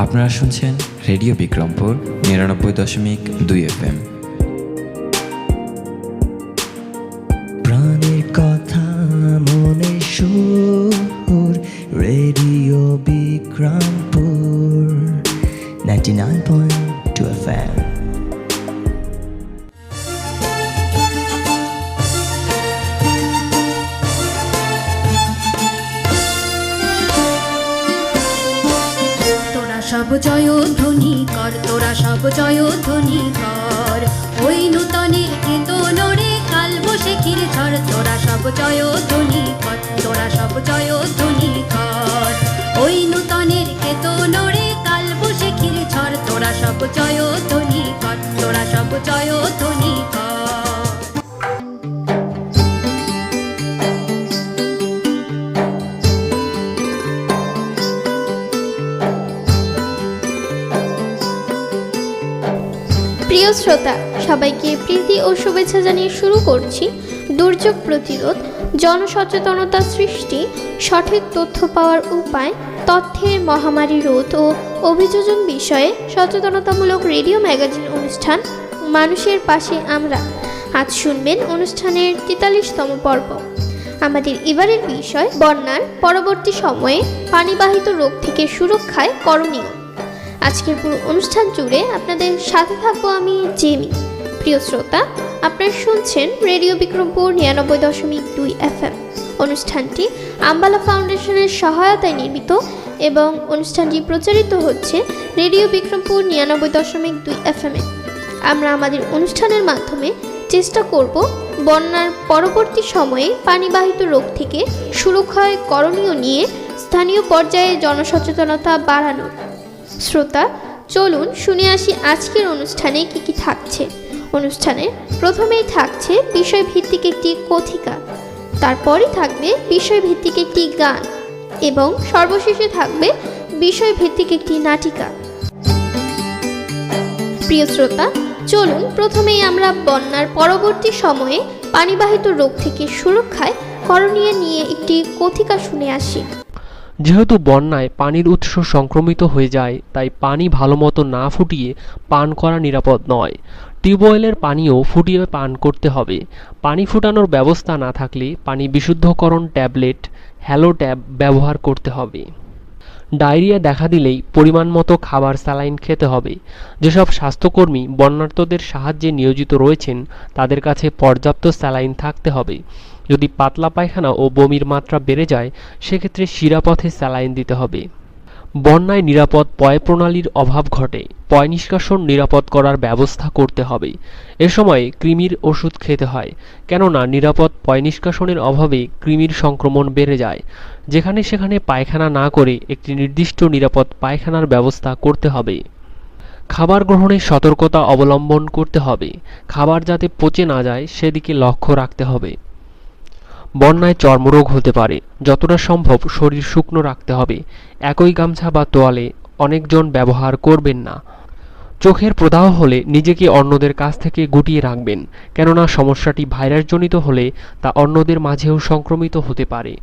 আপনারা শুনছেন radio Bikrampur ৯৯.২ FM। প্রাণের কথা মনে সুর, রেডিও বিক্রমপুর 99.2 FM। সব জয়ধ্বনি কর, তোরা সব জয়ধ্বনি কর, ওই নূতনের কেতনরে কাল বৈশাখীর ঝড়। তোরা সব জয়ধ্বনি কর, তোরা সব জয়ধ্বনি কর, ওই নূতনের কেতনরে কাল বৈশাখীর ঝড়। তোরা সব জয়ধ্বনি কর, তোরা সব জয়ধ্বনি কর। প্রিয় শ্রোতা, সবাইকে প্রীতি ও শুভেচ্ছা জানিয়ে শুরু করছি দুর্যোগ প্রতিরোধ, জনসচেতনতা সৃষ্টি, সঠিক তথ্য পাওয়ার উপায়, তথ্যের মহামারী রোধ ও অভিযোজন বিষয়ে সচেতনতামূলক রেডিও ম্যাগাজিন অনুষ্ঠান মানুষের পাশে আমরা। আজ শুনবেন অনুষ্ঠানের ৪৩তম পর্ব। আমাদের এবারের বিষয় বন্যার পরবর্তী সময়ে পানিবাহিত রোগ থেকে সুরক্ষায় করণীয়। আজকের পুরো অনুষ্ঠান জুড়ে আপনাদের সাথে থাকবো আমি জেমি। প্রিয় শ্রোতা, আপনারা শুনছেন রেডিও বিক্রমপুর ৯৯.২ FM। অনুষ্ঠানটি আম্বালা ফাউন্ডেশনের সহায়তায় নির্মিত এবং অনুষ্ঠানটি প্রচারিত হচ্ছে রেডিও বিক্রমপুর ৯৯.২ FM এ। আমরা আমাদের অনুষ্ঠানের মাধ্যমে চেষ্টা করব বন্যার পরবর্তী সময়ে পানিবাহিত রোগ থেকে সুরক্ষায় করণীয় নিয়ে স্থানীয় পর্যায়ে জনসচেতনতা বাড়ানোর। শ্রোতা, চলুন শুনে আসি আজকের অনুষ্ঠানে কি কি থাকছে। অনুষ্ঠানে প্রথমেই থাকছে বিষয়ভিত্তিক একটি কথিকা, তারপরই থাকবে বিষয়ভিত্তিক একটি গান এবং সর্বশেষে থাকবে বিষয়ভিত্তিক একটি নাটিকা। প্রিয় শ্রোতা, চলুন প্রথমেই আমরা বন্যার পরবর্তী সময়ে পানিবাহিত রোগ থেকে সুরক্ষায় করণীয় নিয়ে একটি কথিকা শুনে আসি। যেহেতু বন্যায় পানির উৎস সংক্রমিত হয়ে যায়, তাই পানি ভালোমতো না ফুটিয়ে পান করা নিরাপদ নয়। টিউবওয়েলের পানিও ফুটিয়ে পান করতে হবে। পানি ফুটানোর ব্যবস্থা না থাকলে পানি বিশুদ্ধকরণ ট্যাবলেট হ্যালো ট্যাব ব্যবহার করতে হবে। ডায়রিয়া দেখা দিলেই পরিমাণ মতো খাবার স্যালাইন খেতে হবে। যেসব স্বাস্থ্যকর্মী বন্যার্তদের সাহায্যে নিয়োজিত রয়েছেন তাদের কাছে পর্যাপ্ত স্যালাইন থাকতে হবে। যদি পাতলা পায়খানা ও বমির মাত্রা বেড়ে যায় সেক্ষেত্রে শিরাপথে স্যালাইন দিতে হবে। বন্যায় নিরাপদ পয় প্রণালীর অভাব ঘটে, পয় নিষ্কাশন নিরাপদ করার ব্যবস্থা করতে হবে। এ সময় কৃমির ওষুধ খেতে হয়, কেননা নিরাপদ পয় নিষ্কাশনের অভাবে কৃমির সংক্রমণ বেড়ে যায়। যেখানে সেখানে পায়খানা না করে একটি নির্দিষ্ট নিরাপদ পায়খানার ব্যবস্থা করতে হবে। খাবার গ্রহণে সতর্কতা অবলম্বন করতে হবে। খাবার যাতে পচে না যায় সেদিকে লক্ষ্য রাখতে হবে। বন্যায় চর্মরোগ হতে পারে, যতটা সম্ভব শরীর শুকনো রাখতে হবে। একই গামছা বা তোয়ালে অনেকজন ব্যবহার করবেন না। চোখের প্রদাহ হলে নিজেকে অন্যদের কাছ থেকে গুটিয়ে রাখবেন, কেননা সমস্যাটি ভাইরাসজনিত হলে তা অন্যদের মাঝেও সংক্রমিত হতে পারে।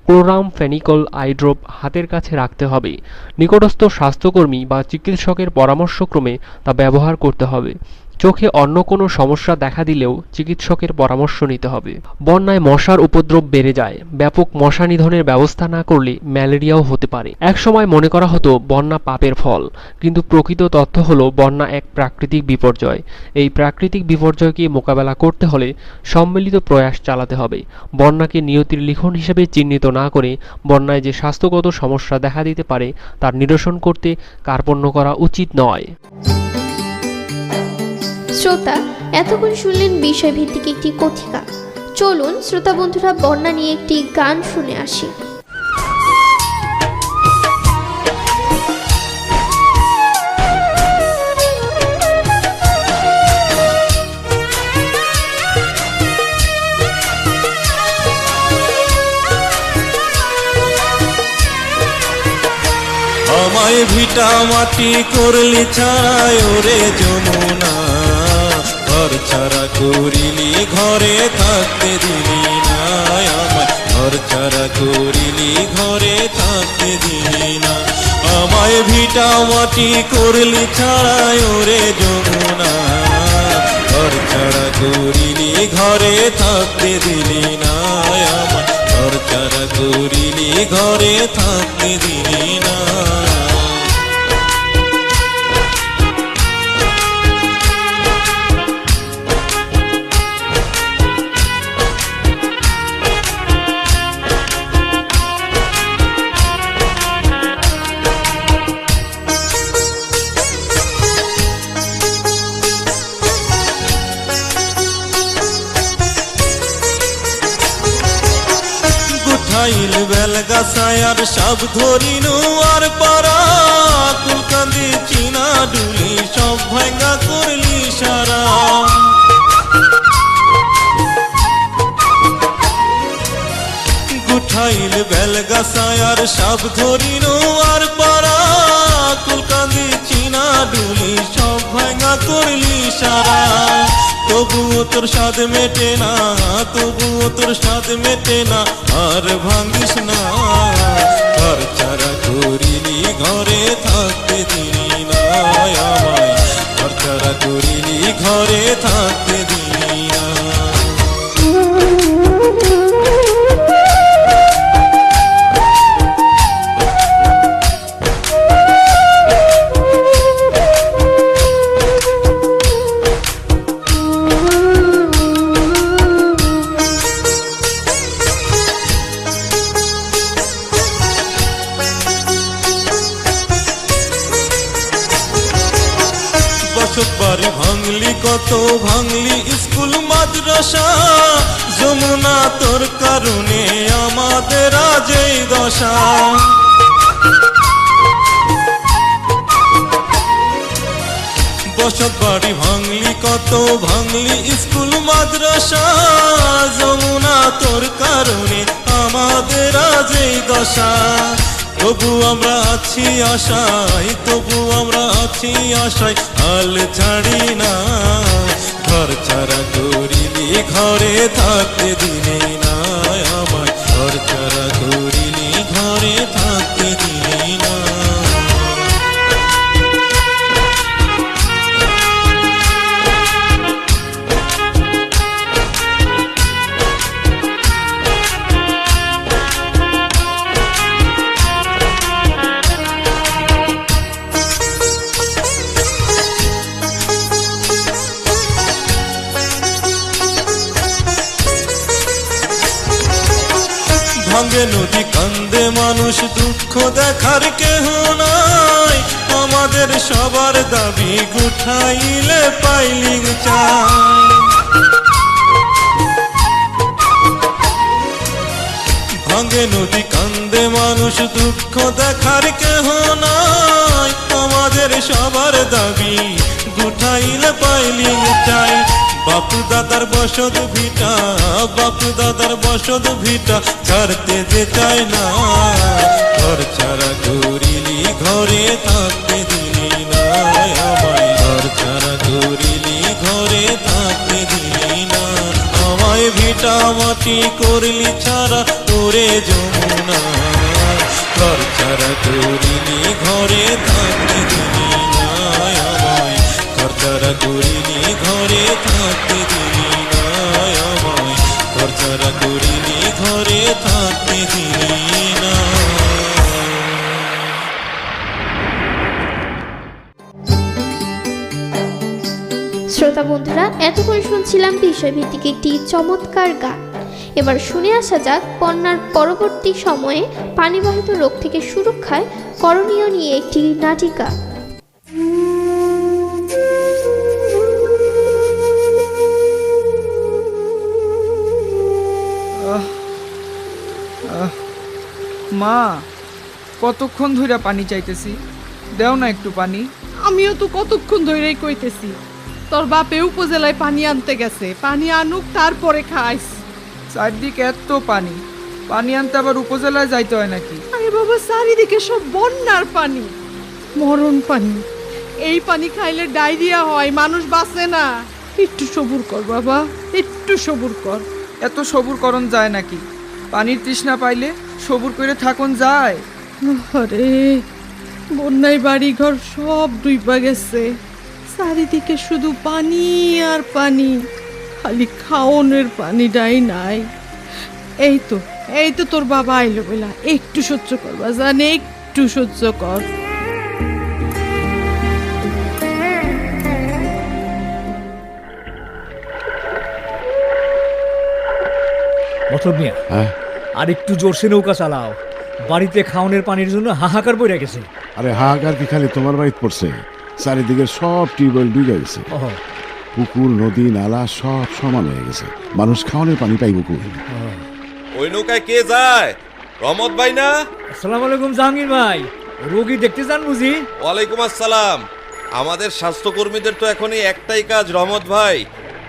ক্লোরাম ফেনিকল আই ড্রপ হাতের কাছে রাখতে হবে। নিকটস্থ স্বাস্থ্যকর্মী বা চিকিৎসকের পরামর্শক্রমে তা ব্যবহার করতে হবে। চোখে অন্য কোনো সমস্যা দেখা দিলেও চিকিৎসকের পরামর্শ নিতে হবে। বন্যায় মশার উপদ্রব বেড়ে যায়। ব্যাপক মশা নিধনের ব্যবস্থা না করলে ম্যালেরিয়াও হতে পারে। একসময় মনে করা হতো বন্যা পাপের ফল, কিন্তু প্রকৃত তথ্য হলো বন্যা এক প্রাকৃতিক বিপর্যয়। এই প্রাকৃতিক বিপর্যয়কে মোকাবেলা করতে হলে সম্মিলিত প্রয়াস চালাতে হবে। বন্যাকে নিয়তির লিখন হিসেবে চিহ্নিত না করে বন্যায় যে স্বাস্থ্যগত সমস্যা দেখা দিতে পারে তার নিরসন করতে কার্পণ্য করা উচিত নয়। শ্রোতা, এতক্ষণ শুনলেন বিষয়ভিত্তিক একটি কথিকা। চলুন শ্রোতা বন্ধুরা বন্যা নিয়ে একটি গান শুনে আসি। আমায় ভিটা মাটি করলি ছায় ওরে যমুনা, ঘর ছাড়া করিলি ঘরে থাকতে দিলি না, আমায় ঘর ছাড়া করিলি ঘরে থাকতে দিলি না। আমায় ভিটা মাটি করলি ছাড়াই ওরে যমুনা, ঘর ছাড়া করিলি ঘরে থাকতে দিলি না। আমায় ঘর ছাড়া করিলি ঘরে থাকতে দিলি না। গুঠাইল বেলগাছায় আর সব ধরিনু আর পারা, কুলকান্দি চিনা ডুলি সব ভাঙ্গা করলি সারা। গুঠাইল বেলগাছায় আর সব ধরিনু আর পারা, কুলকান্দি চিনা ডুলি সব ভাঙ্গা করলি সারা। তবুও তোর স্বাদ মেটে না, তবুও তোর স্বাদ মেটে না, আর ভাঙিস না। ঘর ছাড়া করিলি ঘরে থাকতে দিলি না আমায়, ঘর ছাড়া করিলি ঘরে থাকতে দিলি না। বাড়ি ভাঙলি কত ভাঙলি স্কুল মাদ্রাসা, যমুনা তোর কারণে আমাদের আজ এই দশা। বসত বাড়ি ভাঙলি কত ভাঙলি স্কুল মাদ্রাসা, যমুনা তোর কারণে আমাদের আজ এই দশা। তবু আমরা আছি আশায়, তবু আমরা আছি আশায়, হাল ছাড়ি না। ঘর ছাড়া করিলি ঘরে থাকতে দিলি না আমায়, ঘর ছাড়া করিলি ঘরে থাকতে দিলি না। ভাঙে নদী কান্দে মানুষ, দুঃখ দেখার কেহ নাই, আমাদের সবার দাবি গুঠাইলে পাইলিং চাই। ভাঙে নদী কান্দে মানুষ, দুঃখ দেখার কেহ নাই, আমাদের সবার দাবি গুঠাইলে পাইলিং চাই। বাপু দাদার বসত ভিটা, বাপু দাদার বসত ভিটা ছাড়তে যে চায় না। ঘর ছাড়া করিলি ঘরে থাকতে দিলি না আমায়, ঘর ছাড়া করিলি ঘরে থাকতে দিলি না। আমায় ভিটা মাটি করলি ছাড়া ওরে যমুনা, ঘর ছাড়া করিলি ঘরে থাকতে দিলি না আমায়, ঘর ছাড়া করিলি ঘরে থাকতে দিলি না আমায়, ঘর ছাড়া করিলি ঘরে থাকতে দিলি না। শ্রোতা বন্ধুরা, এতক্ষণ শুনছিলাম বিষয়ভিত্তিক একটি চমৎকার গান। এবার শুনে আসা যাক বন্যার পরবর্তী সময়ে পানিবাহিত রোগ থেকে সুরক্ষায় করণীয় নিয়ে একটি নাটিকা। মা, কতক্ষণ ধইরা পানি চাইতেছি, দেও না একটু পানি। আমিও তো কতক্ষণ ধরেই কইতেছি, তোর বাপে উপজেলায় পানি আনতে গেছে, পানি আনুক তারপরে খাইস। চারদিকে এত পানি, পানি আনতে আবার উপজেলায় যাইতে হয় নাকি? আরে বাবা, চারিদিকে সব বন্যার পানি, মরণ পানি। এই পানি খাইলে ডায়রিয়া হয়, মানুষ বাঁচে না। একটু সবুর কর বাবা, একটু সবুর কর। এত সবুর করণ যায় নাকি? পানির তৃষ্ণা পাইলে সবুর করে থাকুন যায়। আরে বন্যায় বাড়িঘর সব ডুইবা গেছে, চারিদিকে শুধু পানি আর পানি, খালি খাওনের পানিটাই নাই। এই তো তোর বাবা আইলো বেলা, একটু সহ্য কর বাজান, একটু সহ্য কর। মতলব মিয়া, আর একটু জোরসে নৌকা চালাও, বাড়িতে খাওনের পানির জন্য হাহাকার পড়ে গেছে। আরে হাহাকার কি খালি তোমার বাড়িতে পড়ছে? চারিদিকে সব টিউবওয়েল ডুবে গেছে, পুকুর নদী নালা সব সমান হয়ে গেছে, মানুষ খাওয়ানোর পানি পাইব কই? ওই নৌকায় কে যায়? রহমত ভাই না? আসসালামু আলাইকুম জাহাঙ্গীর ভাই, রোগী দেখতে যান বুঝি? ওয়ালাইকুম আসসালাম। আমাদের স্বাস্থ্যকর্মীদের তো এখনই একটাই কাজ রহমত ভাই,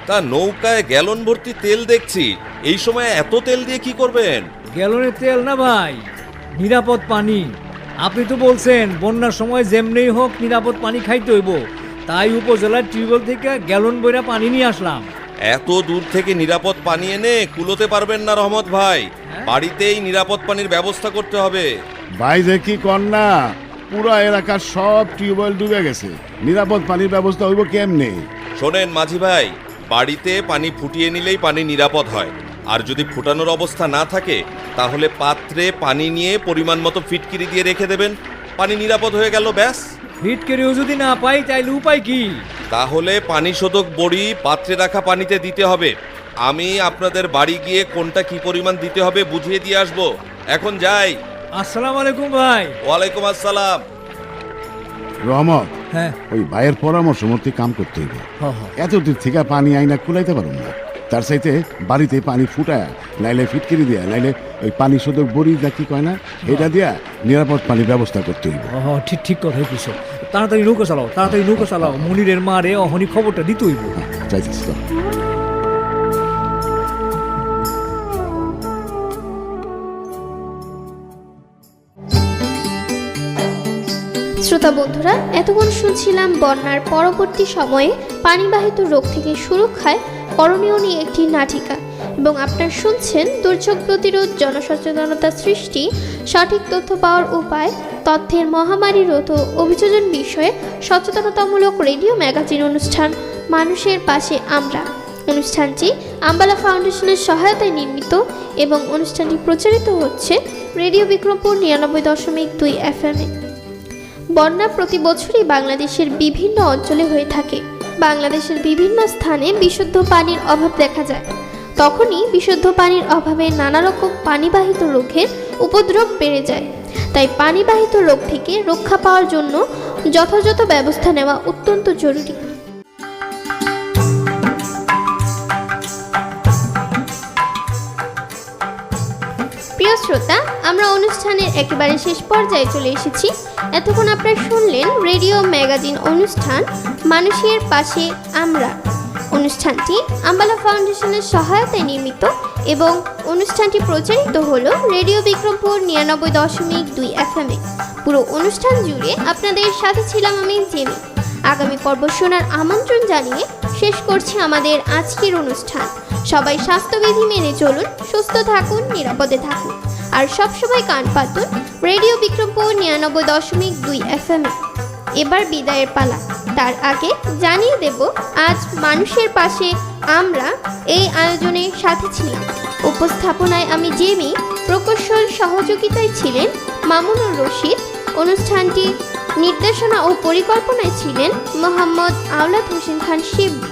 তা নৌকায় গ্যালন ভর্তি তেল দেখছি, এই সময় এত তেল দিয়ে কি করবেন? গ্যালনের তেল না ভাই, নিরাপদ পানি। আপনি তো বলছেন বন্যার সময় যেমনি হোক নিরাপদ পানি খাইতে হইব, তাই উপজেলার টিউবওয়েল থেকে গ্যালন বইরা পানি নিয়ে আসলাম। এত দূর থেকে নিরাপদ পানি এনে কুলোতে পারবেন না রহমত ভাই, বাড়িতেই নিরাপদ পানির ব্যবস্থা করতে হবে। ভাই যে কি কর না, পুরা এলাকার সব টিউবওয়েল ডুবে গেছে, নিরাপদ পানির ব্যবস্থা হইব কেমনে? শোনেন মাঝি ভাই, বাড়িতে পানি ফুটিয়ে নিলেই পানি নিরাপদ হয়, আর যদি ফুটানোর অবস্থা না থাকে তাহলে পাত্রে পানি নিয়ে পরিমাণ মতো ফিটকিরি দিয়ে রেখে দেবেন, পানি নিরাপদ হয়ে গেল, ব্যাস। ফিটকিরিও যদি না পাই তাইলে উপায় কি? তাহলে পানি শোধক বড়ি পাত্রে রাখা পানিতে দিতে হবে। আমি আপনাদের বাড়ি গিয়ে কোনটা কি পরিমাণ দিতে হবে বুঝিয়ে দিয়ে আসবো। এখন যাই। আসসালামু আলাইকুম ভাই। ওয়ালাইকুম আসসালাম। রহমত, হ্যাঁ, ওই ভাইয়ের পরামর্শ মতো কাম করতে হইবে। এত দূর থেকে পানি আইনা কুলাইতে পারুন না, তার চাইতে বাড়িতে পানি ফুটায়, নাইলে ফিটকিরি দিয়া, নাইলে ওই পানি শোধক বড়ি যা কি কয় না, এটা দিয়া নিরাপদ পানির ব্যবস্থা করতে হইব। ঠিক ঠিক কথাই কইছো। তাড়াতাড়ি নৌকা চালাও, তাড়াতাড়ি নৌকা চালাও, মনিরের মারে অহনি খবরটা দিতে হইব। চাইতেছি তো। শ্রোতা বন্ধুরা, এতক্ষণ শুনছিলাম বন্যার পরবর্তী সময়ে পানিবাহিত রোগ থেকে সুরক্ষায় করণীয় নিয়ে একটি নাটিকা, এবং আপনারা শুনছেন দুর্যোগ প্রতিরোধ, জনসচেতনতা সৃষ্টি, সঠিক তথ্য পাওয়ার উপায়, তথ্যের মহামারী রোধ ও অভিযোজন বিষয়ে সচেতনতামূলক রেডিও ম্যাগাজিন অনুষ্ঠান মানুষের পাশে আমরা। অনুষ্ঠানটি আম্বালা ফাউন্ডেশনের সহায়তায় নির্মিত এবং অনুষ্ঠানটি প্রচারিত হচ্ছে রেডিও বিক্রমপুর 99.2 FM-এ। বন্যা প্রতি বছরই বাংলাদেশের বিভিন্ন অঞ্চলে হয়ে থাকে। বাংলাদেশের বিভিন্ন স্থানে বিশুদ্ধ পানির অভাব দেখা যায়। তখনই বিশুদ্ধ পানির অভাবে নানা রকম পানিবাহিত রোগের উপদ্রব বেড়ে যায়। তাই পানিবাহিত রোগ থেকে রক্ষা পাওয়ার জন্য যথাযথ ব্যবস্থা নেওয়া অত্যন্ত জরুরি। প্রিয় শ্রোতা, আমরা অনুষ্ঠানের একেবারে শেষ পর্যায়ে চলে এসেছি। এতক্ষণ আপনারা শুনলেন রেডিও ম্যাগাজিন অনুষ্ঠান মানুষের পাশে আমরা। অনুষ্ঠানটি আম্বালা ফাউন্ডেশনের সহায়তায় নির্মিত এবং অনুষ্ঠানটি প্রচারিত হলো রেডিও বিক্রমপুর 99.2 FM-এ। পুরো অনুষ্ঠান জুড়ে আপনাদের সাথে ছিলাম আমি জেমি। আগামী পর্ব শোনার আমন্ত্রণ জানিয়ে শেষ করছি আমাদের আজকের অনুষ্ঠান। সবাই স্বাস্থ্যবিধি মেনে চলুন, সুস্থ থাকুন, নিরাপদে থাকুন, আর সবসময় কান পাতুন রেডিও বিক্রমপুর 99.2 FM-এ। এবার বিদায়ের পালা। তার আগে জানিয়ে দেব আজ মানুষের পাশে আমরা এই আয়োজনের সাথে ছিলাম। উপস্থাপনায় আমি জেমি, প্রকৌশল সহযোগিতায় ছিলেন মামুনুর রশিদ, অনুষ্ঠানটি নির্দেশনা ও পরিকল্পনায় ছিলেন মোহাম্মদ আওলাদ হোসেন খান শিবলি।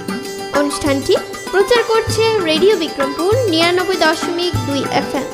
অনুষ্ঠানটি প্রচার করছে রেডিও বিক্রমপুর 99.2 FM।